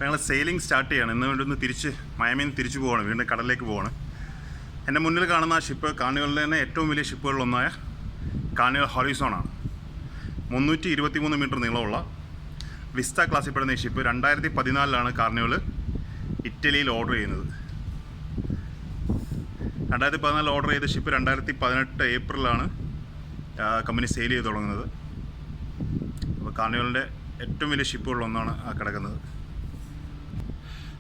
ഞങ്ങൾ sailing start ചെയ്യണം. ഇന്ന് വേണ്ടി ഒന്ന് തിരിച്ച് മയാമിയിൽ നിന്ന് തിരിച്ചു പോവാണ്, വീണ്ടും കടലിലേക്ക് പോവാണ്. എൻ്റെ മുന്നിൽ കാണുന്ന ആ ഷിപ്പ് കാർണിവലിലെ തന്നെ ഏറ്റവും വലിയ ഷിപ്പുകളിലൊന്നായ കാർണിവൽ ഹൊറൈസോൺ ആണ്. 323 മീറ്റർ നീളമുള്ള വിസ്റ്റ ക്ലാസ്സിൽ പെടുന്ന ഈ ഷിപ്പ് 2014 കാർണിവൽ ഇറ്റലിയിൽ ഓർഡർ ചെയ്യുന്നത്. 2014 ഓർഡർ ചെയ്ത ഷിപ്പ് 2018 ഏപ്രിലാണ് കമ്പനി സെയിൽ ചെയ്ത് തുടങ്ങുന്നത്. അപ്പോൾ കാർണിവലിൻ്റെ ഏറ്റവും വലിയ ഷിപ്പുകളിലൊന്നാണ് ആ കിടക്കുന്നത്.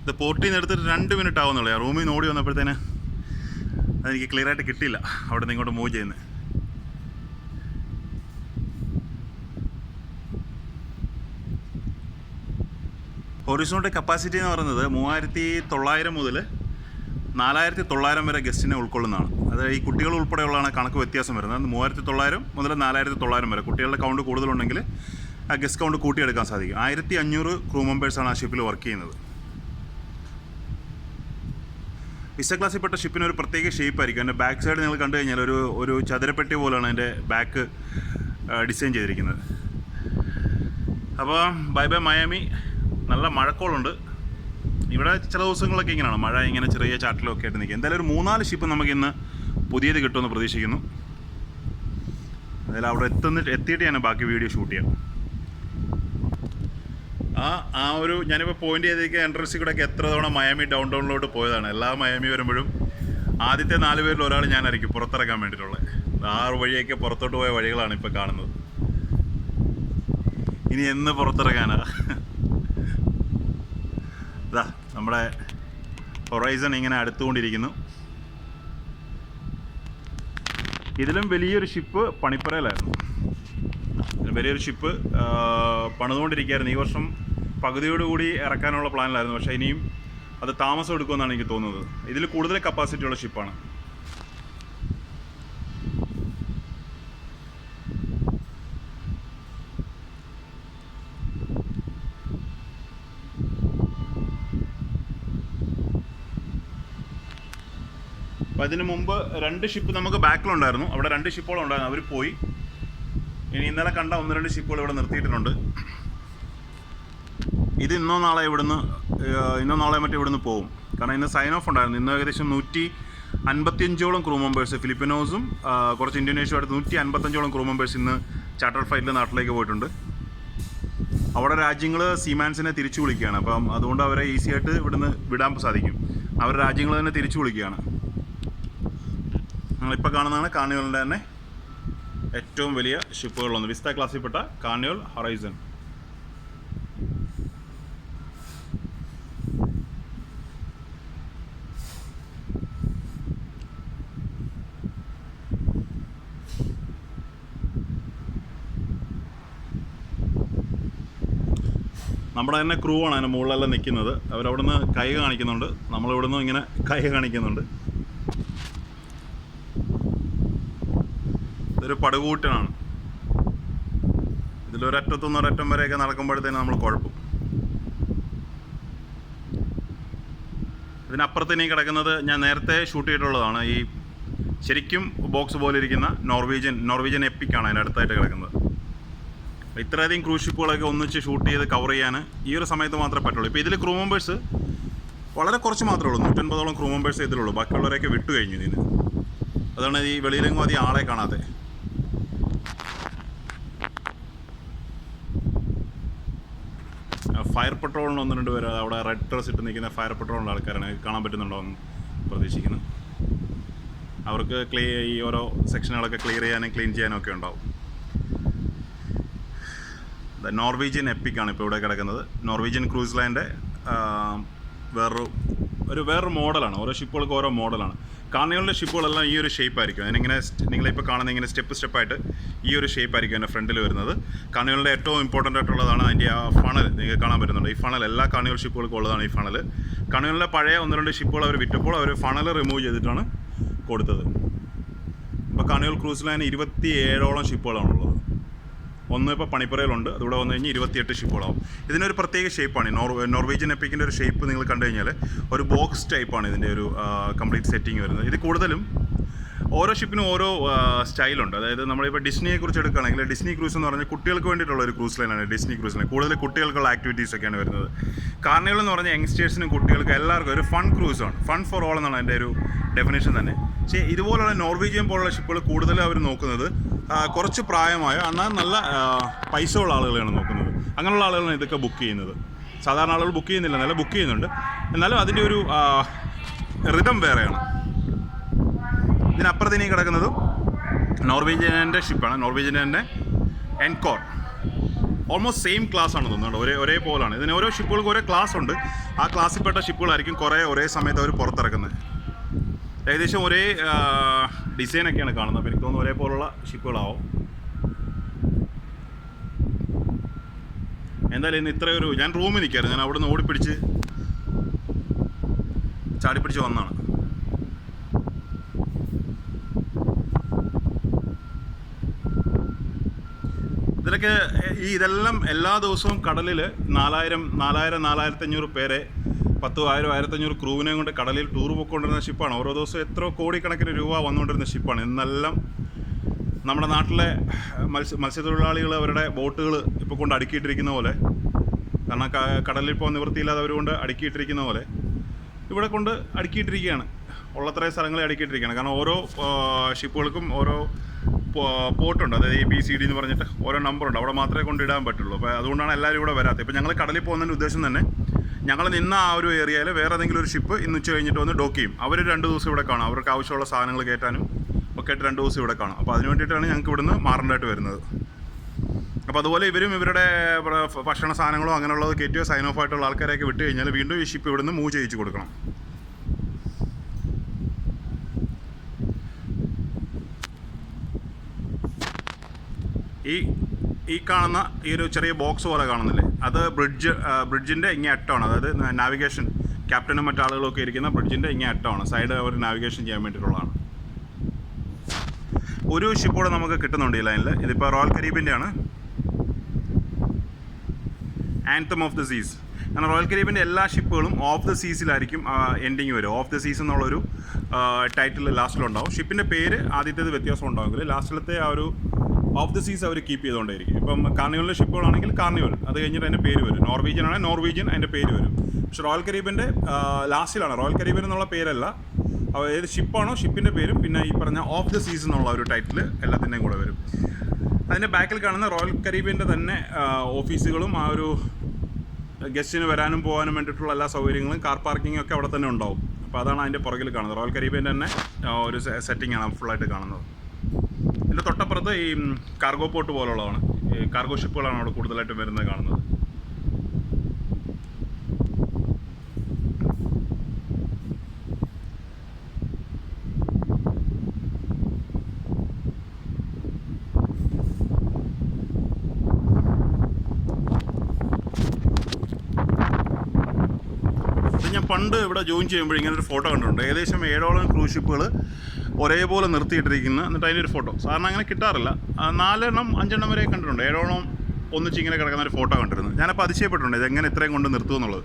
ഇത് പോർട്ടിൽ നിന്ന് എടുത്തിട്ട് 2 മിനിറ്റ് ആവുന്നുള്ളൂ. റൂമിൽ നിന്ന് ഓടി വന്നപ്പോഴത്തേന് അതെനിക്ക് ക്ലിയറായിട്ട് കിട്ടിയില്ല അവിടെ നിന്ന് ഇങ്ങോട്ട് മൂവ് ചെയ്യുന്നത്. ഹൊറിസോണിൻ്റെ കപ്പാസിറ്റി എന്ന് പറയുന്നത് 3900 മുതൽ 4900 വരെ ഗസ്റ്റിനെ ഉൾക്കൊള്ളുന്നതാണ്. അത് ഈ കുട്ടികൾ ഉൾപ്പെടെയുള്ളതാണ് കണക്ക് വ്യത്യാസം വരുന്നത്. 3900 മുതൽ 4900 വരെ കുട്ടികളുടെ കൗണ്ട് കൂടുതലുണ്ടെങ്കിൽ ആ ഗസ്റ്റ് കൗണ്ട് കൂട്ടിയെടുക്കാൻ സാധിക്കും. 1500 ക്രൂ മെമ്പേഴ്സാണ് ആ ഷിപ്പിൽ വർക്ക് ചെയ്യുന്നത്. വിസ്റ്റ ക്ലാസ്സിൽപ്പെട്ട ഷിപ്പിന് ഒരു പ്രത്യേക ഷേപ്പായിരിക്കും. അതിൻ്റെ ബാക്ക് സൈഡ് നിങ്ങൾ കണ്ടു കഴിഞ്ഞാൽ ഒരു ചതുരപ്പെട്ടി പോലെയാണ് അതിൻ്റെ ബാക്ക് ഡിസൈൻ ചെയ്തിരിക്കുന്നത്. അപ്പോൾ ബൈ ബൈ മയാമി. നല്ല മഴക്കോളുണ്ട് ഇവിടെ. ചില ദിവസങ്ങളൊക്കെ ഇങ്ങനെയാണ്, മഴ ഇങ്ങനെ ചെറിയ ചാറ്റിലൊക്കെ ആയിട്ട് നിൽക്കുക. എന്തായാലും ഒരു 3-4 ഷിപ്പ് നമുക്കിന്ന് പുതിയത് കിട്ടുമെന്ന് പ്രതീക്ഷിക്കുന്നു. എന്തായാലും അവിടെ എത്തിയിട്ട് ഞാൻ ബാക്കി വീഡിയോ ഷൂട്ട് ചെയ്യാം. ആ ഒരു ഞാനിപ്പോൾ പോയിൻ്റ് ചെയ്തിരിക്കുന്ന എൻട്രൻസിൽ കൂടെയൊക്കെ എത്ര തവണ മയാമി ഡൗൺ ടൗണിലോട്ട് പോയതാണ്. എല്ലാ മയാമി വരുമ്പോഴും ആദ്യത്തെ 4 പേരിൽ ഒരാൾ ഞാനായിരിക്കും പുറത്തിറക്കാൻ വേണ്ടിയിട്ടുള്ളത്. 6 വഴിയൊക്കെ പുറത്തോട്ട് പോയ വഴികളാണ് ഇപ്പോൾ കാണുന്നത്. ഇനി എന്ന് പുറത്തിറങ്ങാനാ? ഇതാ നമ്മുടെ ഹൊറൈസൺ ഇങ്ങനെ അടുത്തുകൊണ്ടിരിക്കുന്നു. ഇതിലും വലിയൊരു ഷിപ്പ് പണിപ്പുരയിലായിരുന്നു. വലിയൊരു ഷിപ്പ് പണിതുകൊണ്ടിരിക്കുകയായിരുന്നു. ഈ വർഷം പകുതിയോടുകൂടി ഇറക്കാനുള്ള പ്ലാനിലായിരുന്നു. പക്ഷേ ഇനിയും അത് താമസം എടുക്കുമെന്നാണ് എനിക്ക് തോന്നുന്നത്. ഇതിൽ കൂടുതൽ കപ്പാസിറ്റി ഉള്ള ഷിപ്പാണ്. അപ്പോൾ അതിന് മുമ്പ് 2 ഷിപ്പ് നമുക്ക് ബാക്കിലുണ്ടായിരുന്നു. അവിടെ 2 ഷിപ്പുകളുണ്ടായിരുന്നു, അവർ പോയി. ഇനി ഇന്നലെ കണ്ട 1-2 ഷിപ്പുകൾ ഇവിടെ നിർത്തിയിട്ടുണ്ട്. ഇത് ഇന്നോ നാളെ മറ്റേ ഇവിടുന്ന് പോകും. കാരണം ഇന്ന് സൈൻ ഓഫ് ഉണ്ടായിരുന്നു. ഇന്ന് ഏകദേശം 155ഓളം ക്രൂ മെമ്പേഴ്സ്, ഫിലിപ്പിനോസും കുറച്ച് ഇന്തോനേഷ്യയും അടുത്ത് 155ഓളം ക്രൂ മെമ്പേഴ്സ് ഇന്ന് ചാർട്ടർ ഫ്ലൈറ്റിൽ നാട്ടിലേക്ക് പോയിട്ടുണ്ട്. അവിടെ രാജ്യങ്ങൾ സീമാൻസിനെ തിരിച്ചു വിളിക്കുകയാണ്. അപ്പം അതുകൊണ്ട് അവരെ ഈസി ആയിട്ട് ഇവിടുന്ന് വിടാൻ സാധിക്കും. അവരുടെ രാജ്യങ്ങൾ തന്നെ തിരിച്ചു വിളിക്കുകയാണ്. ഞങ്ങളിപ്പോൾ കാണുന്നതാണ് കാർണിവലിൻ്റെ തന്നെ ഏറ്റവും വലിയ ഷിപ്പുകളിലൊന്ന്, വിസ്റ്റ ക്ലാസ്സിൽപ്പെട്ട കാർണിവൽ ഹൊറൈസൺ. നമ്മുടെ തന്നെ ക്രൂ ആണ് അതിൻ്റെ മുകളിലെല്ലാം നിൽക്കുന്നത്. അവരവിടുന്ന് കൈ കാണിക്കുന്നുണ്ട്, നമ്മളിവിടുന്ന് ഇങ്ങനെ കൈ കാണിക്കുന്നുണ്ട്. ഇതൊരു പടുകൂറ്റനാണ്. ഇതിലൊരറ്റത്തുനിന്ന് ഒരറ്റം വരെയൊക്കെ നടക്കുമ്പോഴത്തേന് നമ്മൾ കുഴപ്പം. ഇതിനപ്പുറത്തേനി കിടക്കുന്നത് ഞാൻ നേരത്തെ ഷൂട്ട് ചെയ്തിട്ടുള്ളതാണ്. ഈ ശരിക്കും ബോക്സ് പോലെ ഇരിക്കുന്ന നോർവീജിയൻ എപ്പിക്കാണ് അതിൻ്റെ അടുത്തായിട്ട് കിടക്കുന്നത്. ഇത്രയധികം ക്രൂസ് ഷിപ്പുകളൊക്കെ ഒന്നിച്ച് ഷൂട്ട് ചെയ്ത് കവർ ചെയ്യാൻ ഈ ഒരു സമയത്ത് മാത്രമേ പറ്റുള്ളൂ. ഇപ്പോൾ ഇതിൽ ക്രൂ മെമ്പേഴ്സ് വളരെ കുറച്ച് മാത്രമേ ഉള്ളൂ. 150ഓളം ക്രൂ മെമ്പേഴ്സ് ഇതിലുള്ളൂ. ബാക്കിയുള്ളവരെയൊക്കെ വിട്ടു കഴിഞ്ഞു ഇതിന്. അതാണ് ഈ വെളിയിലെങ്ങും അധികം ആളെ കാണാതെ. ഫയർ പെട്രോളിന് 1-2 പേര് അവിടെ റെഡ് ഡ്രസ് ഇട്ട് നിൽക്കുന്ന ഫയർ പെട്രോളിൻ്റെ ആൾക്കാരാണ്. കാണാൻ പറ്റുന്നുണ്ടോ എന്ന് പ്രതീക്ഷിക്കുന്നു. അവർക്ക് ഈ ഓരോ സെക്ഷനുകളൊക്കെ ക്ലിയർ ചെയ്യാനും ക്ലീൻ ചെയ്യാനും ഒക്കെ ഉണ്ടാവും. നോർവീജിയൻ എപ്പിക്കാണ് ഇപ്പോൾ ഇവിടെ കിടക്കുന്നത്. നോർവീജിയൻ ക്രൂസ് ലൈൻ്റെ വേറൊരു മോഡലാണ്. ഓരോ ഷിപ്പുകൾക്ക് ഓരോ മോഡലാണ്. കാർണിവലിൻ്റെ ഷിപ്പുകളെല്ലാം ഈ ഒരു ഷേപ്പായിരിക്കും. അതിനിങ്ങനെ നിങ്ങളിപ്പോൾ കാണുന്ന ഇങ്ങനെ സ്റ്റെപ്പായിട്ട് ഈ ഒരു ഷേപ്പായിരിക്കും അതിൻ്റെ ഫ്രണ്ടിൽ വരുന്നത്. കാർണിവലിൻ്റെ ഏറ്റവും ഇമ്പോർട്ടൻ്റ് ആയിട്ടുള്ളതാണ് അതിൻ്റെ ആ ഫണൽ. നിങ്ങൾക്ക് കാണാൻ പറ്റുന്നുണ്ട്. ഈ ഫണൽ എല്ലാ കാർണിവൽ ഷിപ്പുകൾക്കും ഉള്ളതാണ്. ഈ ഫണൽ കാർണിവലിൻ്റെ പഴയ 1-2 ഷിപ്പുകൾ അവർ വിറ്റപ്പോൾ അവർ ഫണൽ റിമൂവ് ചെയ്തിട്ടാണ് കൊടുത്തത്. ഇപ്പോൾ കാർണിവൽ ക്രൂസ് ലൈന് 27ഓളം ഷിപ്പുകളാണുള്ളത്. ഒന്ന് ഇപ്പോൾ പണിപ്പുരയിലുണ്ട്. അതുകൂടെ വന്നു കഴിഞ്ഞാൽ 28 ഷിപ്പുകളാവും. ഇതിനൊരു പ്രത്യേക ഷേപ്പാണ്. നോർവീജിയൻ എപ്പിക്കിൻ്റെ ഒരു ഷേപ്പ് നിങ്ങൾ കണ്ടു കഴിഞ്ഞാൽ ഒരു ബോക്സ് ടൈപ്പാണ് ഇതിൻ്റെ ഒരു കംപ്ലീറ്റ് സെറ്റിംഗ് വരുന്നത്. ഇത് കൂടുതലും ഓരോ ഷിപ്പിനും ഓരോ സ്റ്റൈലുണ്ട്. അതായത് നമ്മളിപ്പോൾ ഡിസ്നിയെ കുറിച്ച് എടുക്കുകയാണെങ്കിൽ ഡിസ്നി ക്രൂസ് എന്ന് പറഞ്ഞാൽ കുട്ടികൾക്ക് വേണ്ടിയിട്ടുള്ള ഒരു ക്രൂസ് ലൈനാണ് ഡിസ്നി ക്രൂസ് ലൈൻ. കൂടുതൽ കുട്ടികൾക്കുള്ള ആക്ടിവിറ്റീസൊക്കെയാണ് വരുന്നത്. കാർണിവൽ എന്ന് പറഞ്ഞാൽ യങ്സ്റ്റേഴ്സിനും കുട്ടികൾക്കും എല്ലാവർക്കും ഒരു ഫൺ ക്രൂസാണ്. ഫൺ ഫോർ ഓൾ എന്നാണ് അതിൻ്റെ ഒരു ഡെഫിനേഷൻ തന്നെ. പക്ഷേ ഇതുപോലുള്ള നോർവീജിയൻ പോലുള്ള ഷിപ്പുകൾ കൂടുതൽ അവർ നോക്കുന്നത് കുറച്ച് പ്രായമായ എന്നാൽ നല്ല പൈസ ഉള്ള ആളുകളെയാണ് നോക്കുന്നത്. അങ്ങനെയുള്ള ആളുകളാണ് ഇതൊക്കെ ബുക്ക് ചെയ്യുന്നത്. സാധാരണ ആളുകൾ ബുക്ക് ചെയ്യുന്നില്ല, നല്ല ബുക്ക് ചെയ്യുന്നുണ്ട്. എന്നാലും അതിൻ്റെ ഒരു റിതം വേറെയാണ്. ഇതിനപ്പുറത്ത് കിടക്കുന്നതും നോർവീജിയൻ്റെ ഷിപ്പാണ്. നോർവീജിയൻ്റെ എൻകോർ ഓൾമോസ്റ്റ് സെയിം ക്ലാസ് ആണ് തോന്നുന്നുണ്ട്, ഒരേ പോലാണ്. ഇതിന് ഓരോ ഷിപ്പുകൾക്ക് ഓരോ ക്ലാസ് ഉണ്ട്. ആ ക്ലാസ്സിൽപ്പെട്ട ഷിപ്പുകളായിരിക്കും ഒരേ സമയത്ത് അവർ പുറത്തിറക്കുന്നത്. ഏകദേശം ഒരേ ഡിസൈനൊക്കെയാണ് കാണുന്നത്. അപ്പോൾ എനിക്ക് തോന്നുന്നു ഒരേപോലുള്ള ഷിപ്പുകളാവും. എന്തായാലും ഇന്ന് ഇത്രയൊരു ഞാൻ റൂമിൽ നിൽക്കായിരുന്നു. ഞാൻ അവിടെ നിന്ന് ഓടിപ്പിടിച്ച് ചാടിപ്പിടിച്ച് വന്നതാണ്. ഇതിലൊക്കെ ഇതെല്ലാം എല്ലാ ദിവസവും കടലിൽ 4,500 പേരെ 10,000-1,500 ക്രൂവിനെയും കൊണ്ട് കടലിൽ ടൂർ പോയിക്കൊണ്ടിരുന്ന ഷിപ്പാണ്. ഓരോ ദിവസവും എത്രയോ കോടിക്കണക്കിന് രൂപ വന്നുകൊണ്ടിരുന്ന ഷിപ്പാണ്. ഇന്നെല്ലാം നമ്മുടെ നാട്ടിലെ മത്സ്യത്തൊഴിലാളികൾ അവരുടെ ബോട്ടുകൾ ഇപ്പോൾ കൊണ്ട് അടുക്കിയിട്ടിരിക്കുന്ന പോലെ, കാരണം കടലിൽ ഇപ്പോൾ നിവൃത്തിയില്ലാതെ അവരുകൊണ്ട് അടുക്കിയിട്ടിരിക്കുന്ന പോലെ ഇവിടെ കൊണ്ട് അടുക്കിയിട്ടിരിക്കുകയാണ്. ഉള്ളത്രയും സ്ഥലങ്ങളെ അടുക്കിയിട്ടിരിക്കുകയാണ്. കാരണം ഓരോ ഷിപ്പുകൾക്കും ഓരോ പോർട്ടുണ്ട്. അതായത് ABCD എന്ന് പറഞ്ഞിട്ട് ഓരോ നമ്പറുണ്ട്. അവിടെ മാത്രമേ കൊണ്ടിടാൻ പറ്റുള്ളൂ. അപ്പോൾ അതുകൊണ്ടാണ് എല്ലാവരും ഇവിടെ വരാത്തത്. ഇപ്പോൾ ഞങ്ങൾ കടലിൽ പോകുന്നതിൻ്റെ ഉദ്ദേശം തന്നെ ഞങ്ങൾ നിന്ന ആ ഒരു ഏരിയയിൽ വേറെ ഏതെങ്കിലും ഒരു ഷിപ്പ് ഇന്ന് ഉച്ച കഴിഞ്ഞിട്ട് വന്ന് ഡോക്ക് ചെയ്യും. അവർ 2 ദിവസം ഇവിടെ കാണും. അവർക്ക് ആവശ്യമുള്ള സാധനങ്ങൾ കയറ്റാനും ഒക്കെ ആയിട്ട് 2 ദിവസം ഇവിടെ കാണും. അപ്പോൾ അതിന് വേണ്ടിയിട്ടാണ് ഞങ്ങൾക്ക് ഇവിടുന്ന് മാറേണ്ടതായിട്ട് വരുന്നത്. അപ്പോൾ അതുപോലെ ഇവരും ഇവരുടെ ഭക്ഷണ സാധനങ്ങളോ അങ്ങനെയുള്ളത് കയറ്റിയോ സൈൻ ഓഫ് ആയിട്ടുള്ള ആൾക്കാരെയൊക്കെ വിട്ട് കഴിഞ്ഞാൽ വീണ്ടും ഈ ഷിപ്പ് ഇവിടുന്ന് മൂവ് ചെയ്യിച്ച് കൊടുക്കണം. ഈ കാണുന്ന ഈ ഒരു ചെറിയ ബോക്സ് പോലെ കാണുന്നില്ലേ, അത് ബ്രിഡ്ജിൻ്റെ ഇങ്ങേ അറ്റമാണ്. അതായത് നാവിഗേഷൻ ക്യാപ്റ്റനും മറ്റാളുകളൊക്കെ ഇരിക്കുന്ന ബ്രിഡ്ജിൻ്റെ ഇങ്ങേ അറ്റമാണ്. സൈഡ് അവർ നാവിഗേഷൻ ചെയ്യാൻ വേണ്ടിയിട്ടുള്ളതാണ്. ഒരു ഷിപ്പോടെ നമുക്ക് കിട്ടുന്നുണ്ട് ഈ ലൈനിൽ. ഇതിപ്പോൾ റോയൽ കരീബിൻ്റെ ആണ്, ആൻതം ഓഫ് ദ സീസ്. കാരണം റോയൽ കരീബിൻ്റെ എല്ലാ ഷിപ്പുകളും ഓഫ് ദ സീസിലായിരിക്കും എൻഡിങ് വരും. ഓഫ് ദ സീസ് എന്നുള്ളൊരു ടൈറ്റിൽ ലാസ്റ്റിലുണ്ടാവും. ഷിപ്പിൻ്റെ പേര് ആദ്യത്തേത് വ്യത്യാസം ഉണ്ടാകുമെങ്കിൽ ലാസ്റ്റിലത്തെ ആ ഒരു ഓഫ് ദ സീസ് അവർ കീപ്പ് ചെയ്തുകൊണ്ടേയിരിക്കും. ഇപ്പം കാർണിവലിൻ്റെ ഷിപ്പുകളാണെങ്കിൽ കാർണിവൽ, അത് കഴിഞ്ഞിട്ട് അതിൻ്റെ പേര് വരും. നോർവീജിയൻ ആണെങ്കിൽ നോർവീജിയൻ, അതിൻ്റെ പേര് വരും. പക്ഷേ റോയൽ കരീബിൻ്റെ ലാസ്റ്റിലാണ്. റോയൽ കരീബിൻ എന്നുള്ള പേരല്ല, ഏത് ഷിപ്പാണോ ഷിപ്പിൻ്റെ പേരും പിന്നെ ഈ പറഞ്ഞ ഓഫ് ദ സീസ് എന്നുള്ള ഒരു ടൈറ്റിൽ എല്ലാത്തിൻ്റെയും കൂടെ വരും. അതിൻ്റെ ബാക്കിൽ കാണുന്ന റോയൽ കരീബിൻ്റെ തന്നെ ഓഫീസുകളും ആ ഒരു ഗസ്റ്റിന് വരാനും പോകാനും വേണ്ടിയിട്ടുള്ള എല്ലാ സൗകര്യങ്ങളും കാർ പാർക്കിങ്ങും ഒക്കെ അവിടെ തന്നെ ഉണ്ടാവും. അപ്പോൾ അതാണ് അതിൻ്റെ പുറകിൽ കാണുന്നത്. റോയൽ കരീബിൻ്റെ തന്നെ ഒരു സെറ്റിംഗ് ആണ് ഫുള്ളായിട്ട് കാണുന്നത്. ഇതിൻ്റെ തൊട്ടപ്പുറത്ത് ഈ കാർഗോ പോർട്ട് പോലുള്ളതാണ്. ഈ കാർഗോ ഷിപ്പുകളാണ് അവിടെ കൂടുതലായിട്ടും വരുന്നത് കാണുന്നത്. ഞാൻ പണ്ട് ഇവിടെ ജോയിൻ ചെയ്യുമ്പോൾ ഇങ്ങനെ ഒരു ഫോട്ടോ കണ്ടിട്ടുണ്ട്. ഏകദേശം 7ഓളം ക്രൂസ് ഷിപ്പുകൾ ഒരേപോലെ നിർത്തിയിട്ടിരിക്കുന്ന, എന്നിട്ട് അതിൻ്റെ ഒരു ഫോട്ടോ സാധാരണ അങ്ങനെ കിട്ടാറില്ല. 4-5 വരെ കണ്ടിട്ടുണ്ട്. 7ഓളം ഒന്നിച്ച് ഇങ്ങനെ കിടക്കുന്ന ഒരു ഫോട്ടോ കണ്ടിരുന്നു. ഞാനപ്പോൾ അതിശയപ്പെട്ടിട്ടുണ്ട് ഇതെങ്ങനെ ഇത്രയും കൊണ്ട് നിർത്തുമെന്നുള്ളത്.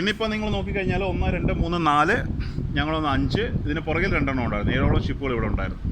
ഇന്നിപ്പോൾ നിങ്ങൾ നോക്കിക്കഴിഞ്ഞാൽ 1, 2, 3, 4, ഞങ്ങളൊന്ന് 5, ഇതിന് പുറകിൽ 2 ഉണ്ടായിരുന്നു. 7ഓളം ഷിപ്പുകൾ ഇവിടെ ഉണ്ടായിരുന്നു.